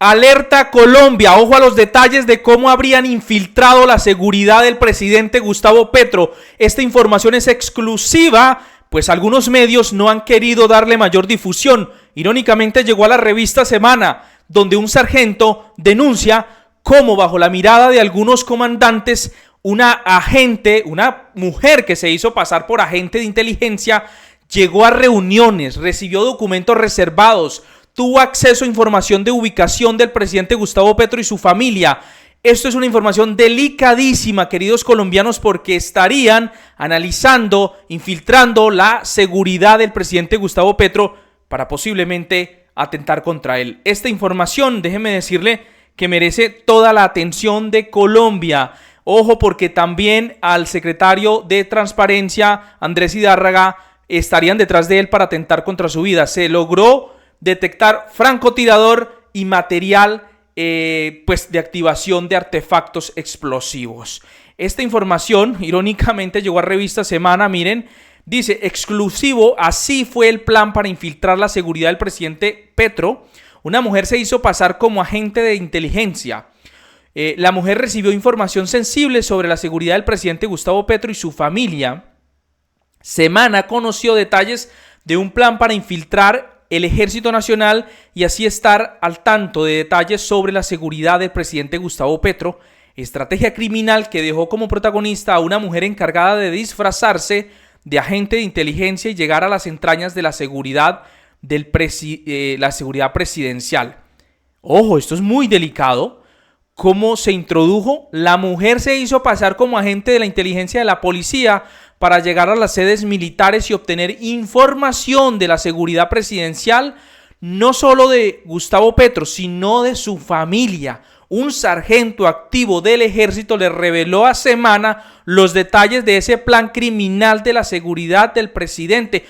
Alerta Colombia, ojo a los detalles de cómo habrían infiltrado la seguridad del presidente Gustavo Petro. Esta información es exclusiva, pues algunos medios no han querido darle mayor difusión. Irónicamente llegó a la revista Semana, donde un sargento denuncia cómo bajo la mirada de algunos comandantes, una mujer que se hizo pasar por agente de inteligencia, llegó a reuniones, recibió documentos reservados, tuvo acceso a información de ubicación del presidente Gustavo Petro y su familia. Esto es una información delicadísima, queridos colombianos, porque estarían analizando, infiltrando la seguridad del presidente Gustavo Petro para posiblemente atentar contra él. Esta información, déjeme decirle, que merece toda la atención de Colombia. Ojo, porque también al secretario de Transparencia, Andrés Hidárraga, estarían detrás de él para atentar contra su vida. Se logró detectar francotirador y material de activación de artefactos explosivos. Esta información, irónicamente, llegó a revista Semana, miren, dice, exclusivo, así fue el plan para infiltrar la seguridad del presidente Petro. Una mujer se hizo pasar como agente de inteligencia. La mujer recibió información sensible sobre la seguridad del presidente Gustavo Petro y su familia. Semana conoció detalles de un plan para infiltrar el Ejército Nacional y así estar al tanto de detalles sobre la seguridad del presidente Gustavo Petro. Estrategia criminal que dejó como protagonista a una mujer encargada de disfrazarse de agente de inteligencia y llegar a las entrañas de la seguridad la seguridad presidencial. Ojo, esto es muy delicado. ¿Cómo se introdujo? La mujer se hizo pasar como agente de la inteligencia de la policía para llegar a las sedes militares y obtener información de la seguridad presidencial, no solo de Gustavo Petro, sino de su familia. Un sargento activo del ejército le reveló a Semana los detalles de ese plan criminal de la seguridad del presidente.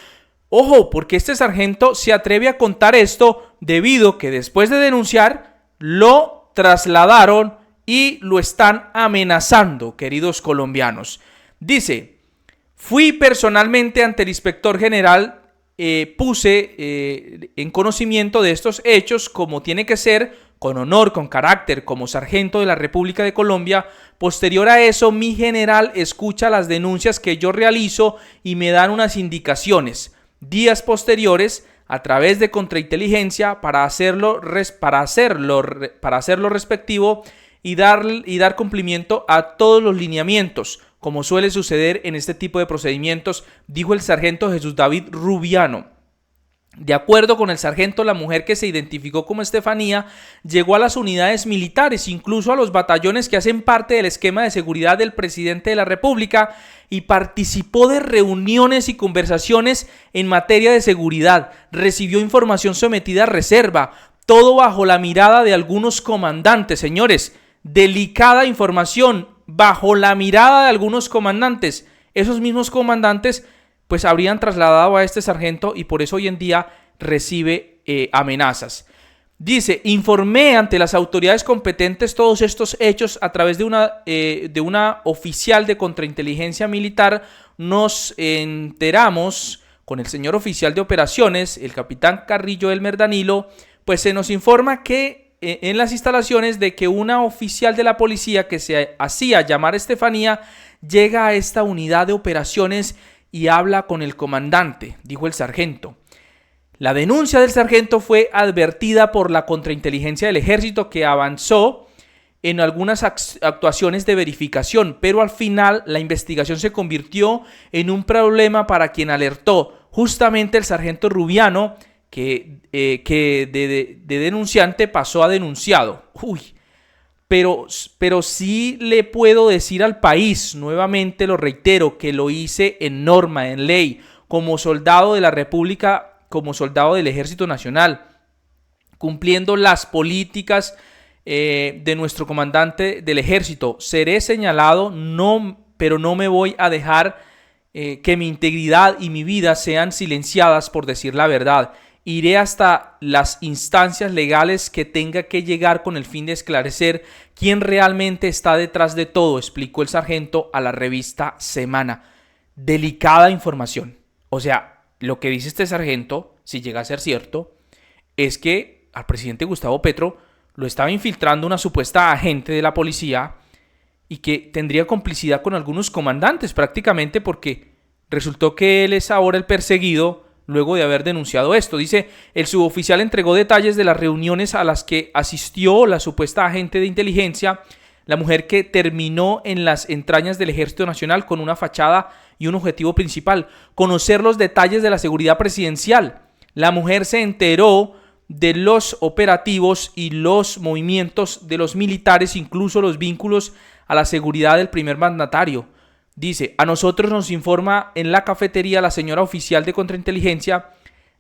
Ojo, porque este sargento se atreve a contar esto debido a que después de denunciar lo trasladaron y lo están amenazando, queridos colombianos. Dice, fui personalmente ante el inspector general, puse en conocimiento de estos hechos como tiene que ser, con honor, con carácter, como sargento de la República de Colombia. Posterior a eso, mi general escucha las denuncias que yo realizo y me dan unas indicaciones. Días posteriores, a través de contrainteligencia, para hacerlo respectivo y dar cumplimiento a todos los lineamientos, como suele suceder en este tipo de procedimientos, dijo el sargento Jesús David Rubiano. De acuerdo con el sargento, la mujer que se identificó como Estefanía llegó a las unidades militares, incluso a los batallones que hacen parte del esquema de seguridad del presidente de la República, y participó de reuniones y conversaciones en materia de seguridad. Recibió información sometida a reserva, todo bajo la mirada de algunos comandantes. Señores, delicada información, bajo la mirada de algunos comandantes. Esos mismos comandantes pues habrían trasladado a este sargento y por eso hoy en día recibe amenazas. Dice, informé ante las autoridades competentes todos estos hechos a través de una oficial de contrainteligencia militar. Nos enteramos con el señor oficial de operaciones, el capitán Carrillo Elmer Danilo, pues se nos informa que en las instalaciones de que una oficial de la policía que se hacía llamar Estefanía llega a esta unidad de operaciones y habla con el comandante, dijo el sargento. La denuncia del sargento fue advertida por la contrainteligencia del ejército, que avanzó en algunas actuaciones de verificación, pero al final la investigación se convirtió en un problema para quien alertó, justamente el sargento Rubiano, que de denunciante pasó a denunciado. Pero sí le puedo decir al país, nuevamente lo reitero, que lo hice en norma, en ley, como soldado de la República, como soldado del Ejército Nacional, cumpliendo las políticas de nuestro comandante del Ejército. Seré señalado, pero no me voy a dejar que mi integridad y mi vida sean silenciadas por decir la verdad. Iré hasta las instancias legales que tenga que llegar con el fin de esclarecer quién realmente está detrás de todo, explicó el sargento a la revista Semana. Delicada información. O sea, lo que dice este sargento, si llega a ser cierto, es que al presidente Gustavo Petro lo estaba infiltrando una supuesta agente de la policía y que tendría complicidad con algunos comandantes prácticamente, porque resultó que él es ahora el perseguido luego de haber denunciado esto. Dice, el suboficial entregó detalles de las reuniones a las que asistió la supuesta agente de inteligencia, la mujer que terminó en las entrañas del Ejército Nacional con una fachada y un objetivo principal: conocer los detalles de la seguridad presidencial. La mujer se enteró de los operativos y los movimientos de los militares, incluso los vínculos a la seguridad del primer mandatario. Dice, a nosotros nos informa en la cafetería la señora oficial de contrainteligencia,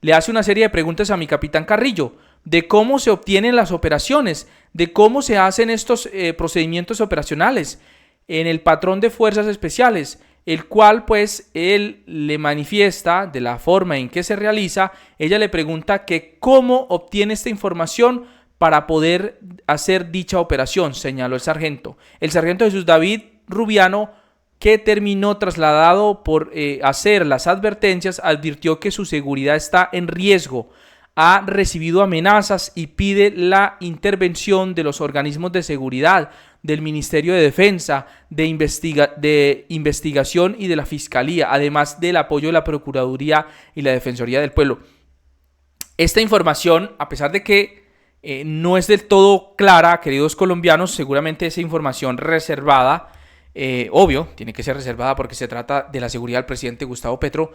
le hace una serie de preguntas a mi capitán Carrillo de cómo se obtienen las operaciones, de cómo se hacen estos procedimientos operacionales en el patrón de fuerzas especiales, el cual pues él le manifiesta de la forma en que se realiza. Ella le pregunta que cómo obtiene esta información para poder hacer dicha operación, señaló el sargento. El sargento Jesús David Rubiano, que terminó trasladado por hacer las advertencias, advirtió que su seguridad está en riesgo, ha recibido amenazas y pide la intervención de los organismos de seguridad, del Ministerio de Defensa, de Investigación y de la Fiscalía, además del apoyo de la Procuraduría y la Defensoría del Pueblo. Esta información, a pesar de que no es del todo clara, queridos colombianos, seguramente esa información reservada, obvio, tiene que ser reservada porque se trata de la seguridad del presidente Gustavo Petro,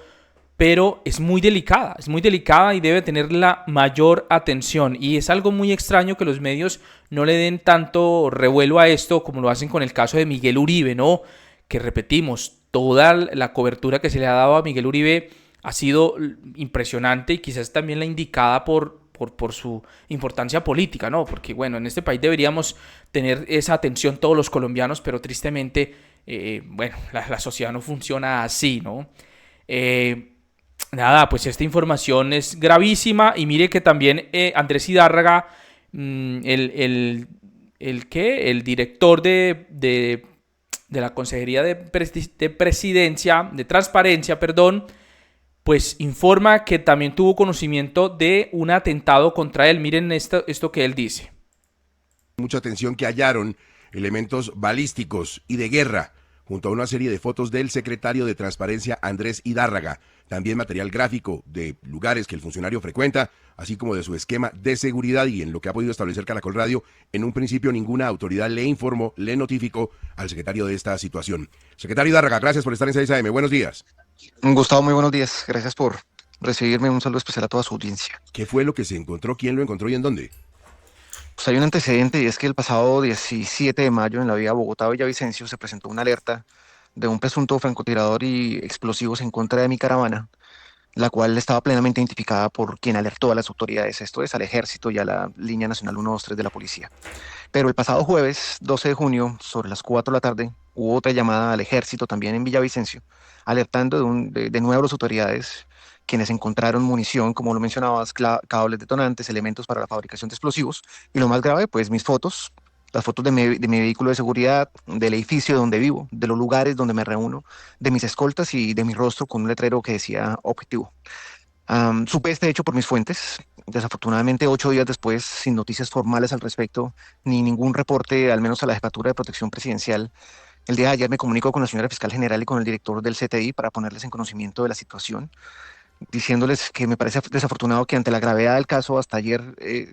pero es muy delicada y debe tener la mayor atención, y es algo muy extraño que los medios no le den tanto revuelo a esto como lo hacen con el caso de Miguel Uribe, ¿no? Que repetimos, toda la cobertura que se le ha dado a Miguel Uribe ha sido impresionante y quizás también la indicada por su importancia política, ¿no? Porque, bueno, en este país deberíamos tener esa atención todos los colombianos, pero tristemente, la sociedad no funciona así, ¿no? Nada, pues esta información es gravísima, y mire que también Andrés Hidárraga, el director de la Consejería de Presidencia, de Transparencia, perdón, pues informa que también tuvo conocimiento de un atentado contra él. Miren esto que él dice. Mucha atención que hallaron elementos balísticos y de guerra, junto a una serie de fotos del secretario de Transparencia Andrés Hidárraga, también material gráfico de lugares que el funcionario frecuenta, así como de su esquema de seguridad, y en lo que ha podido establecer Caracol Radio, en un principio ninguna autoridad le informó, le notificó al secretario de esta situación. Secretario Hidárraga, gracias por estar en 6am. Buenos días. Gustavo, muy buenos días. Gracias por recibirme. Un saludo especial a toda su audiencia. ¿Qué fue lo que se encontró? ¿Quién lo encontró y en dónde? Pues hay un antecedente, y es que el pasado 17 de mayo en la vía Bogotá-Villavicencio se presentó una alerta de un presunto francotirador y explosivos en contra de mi caravana, la cual estaba plenamente identificada por quien alertó a las autoridades, esto es, al Ejército y a la Línea Nacional 123 de la Policía. Pero el pasado jueves 12 de junio, sobre las 4 de la tarde, hubo otra llamada al Ejército también en Villavicencio, alertando de nuevo a las autoridades, quienes encontraron munición, como lo mencionabas, cables detonantes, elementos para la fabricación de explosivos, y lo más grave, pues mis fotos, las fotos de mi vehículo de seguridad, del edificio donde vivo, de los lugares donde me reúno, de mis escoltas y de mi rostro con un letrero que decía objetivo. Supe este hecho por mis fuentes. Desafortunadamente, 8 días después, sin noticias formales al respecto, ni ningún reporte, al menos a la Jefatura de Protección Presidencial, el día de ayer me comunico con la señora fiscal general y con el director del CTI para ponerles en conocimiento de la situación, diciéndoles que me parece desafortunado que ante la gravedad del caso, hasta ayer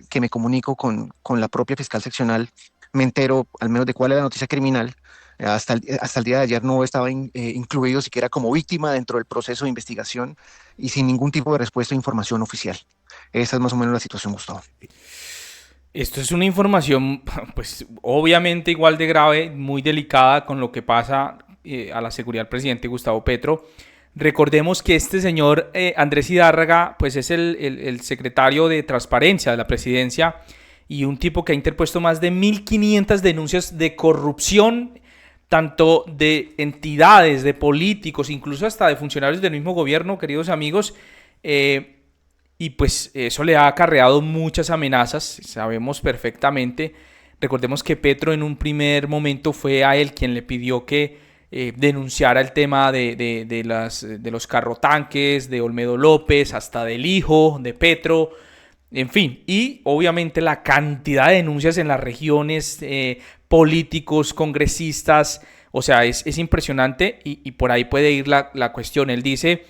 que me comunico con la propia fiscal seccional, me entero al menos de cuál es la noticia criminal. Hasta el día de ayer no estaba incluido siquiera como víctima dentro del proceso de investigación, y sin ningún tipo de respuesta o información oficial. Esa es más o menos la situación, Gustavo. Esto es una información, pues obviamente igual de grave, muy delicada con lo que pasa a la seguridad del presidente Gustavo Petro. Recordemos que este señor Andrés Hidárraga, pues es el secretario de Transparencia de la Presidencia, y un tipo que ha interpuesto más de 1.500 denuncias de corrupción, tanto de entidades, de políticos, incluso hasta de funcionarios del mismo gobierno, queridos amigos, y pues eso le ha acarreado muchas amenazas, sabemos perfectamente. Recordemos que Petro en un primer momento fue a él quien le pidió que denunciara el tema de los carrotanques, de Olmedo López, hasta del hijo de Petro, En fin, y obviamente la cantidad de denuncias en las regiones, políticos, congresistas, o sea, es impresionante y por ahí puede ir la cuestión. Él dice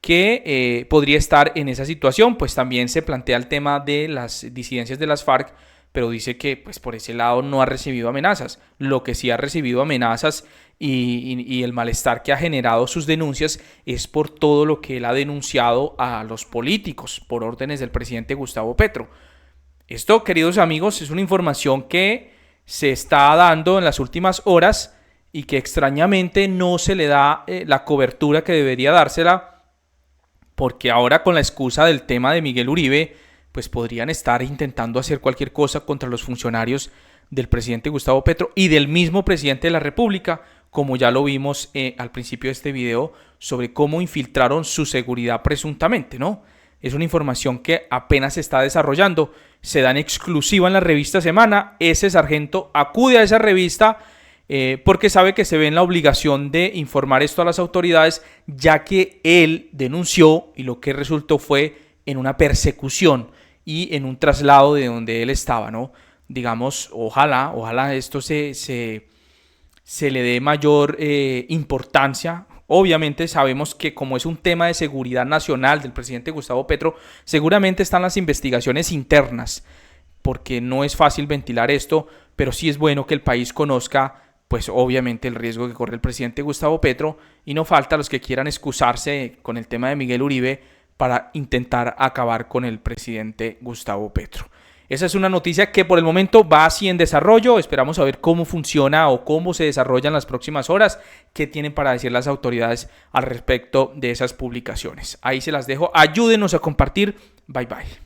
que podría estar en esa situación, pues también se plantea el tema de las disidencias de las FARC, pero dice que pues por ese lado no ha recibido amenazas. Lo que sí ha recibido amenazas y el malestar que ha generado sus denuncias es por todo lo que él ha denunciado a los políticos por órdenes del presidente Gustavo Petro. Esto, queridos amigos, es una información que se está dando en las últimas horas y que extrañamente no se le da la cobertura que debería dársela, porque ahora con la excusa del tema de Miguel Uribe, pues podrían estar intentando hacer cualquier cosa contra los funcionarios del presidente Gustavo Petro y del mismo presidente de la República, como ya lo vimos al principio de este video, sobre cómo infiltraron su seguridad presuntamente, ¿no? Es una información que apenas se está desarrollando, se da en exclusiva en la revista Semana. Ese sargento acude a esa revista porque sabe que se ve en la obligación de informar esto a las autoridades, ya que él denunció y lo que resultó fue en una persecución y en un traslado de donde él estaba, ¿no? Digamos, ojalá esto se le dé mayor importancia. Obviamente sabemos que como es un tema de seguridad nacional del presidente Gustavo Petro, seguramente están las investigaciones internas, porque no es fácil ventilar esto, pero sí es bueno que el país conozca, pues obviamente el riesgo que corre el presidente Gustavo Petro, y no falta los que quieran excusarse con el tema de Miguel Uribe para intentar acabar con el presidente Gustavo Petro. Esa es una noticia que por el momento va así en desarrollo. Esperamos a ver cómo funciona o cómo se desarrolla en las próximas horas, qué tienen para decir las autoridades al respecto de esas publicaciones. Ahí se las dejo. Ayúdenos a compartir. Bye bye.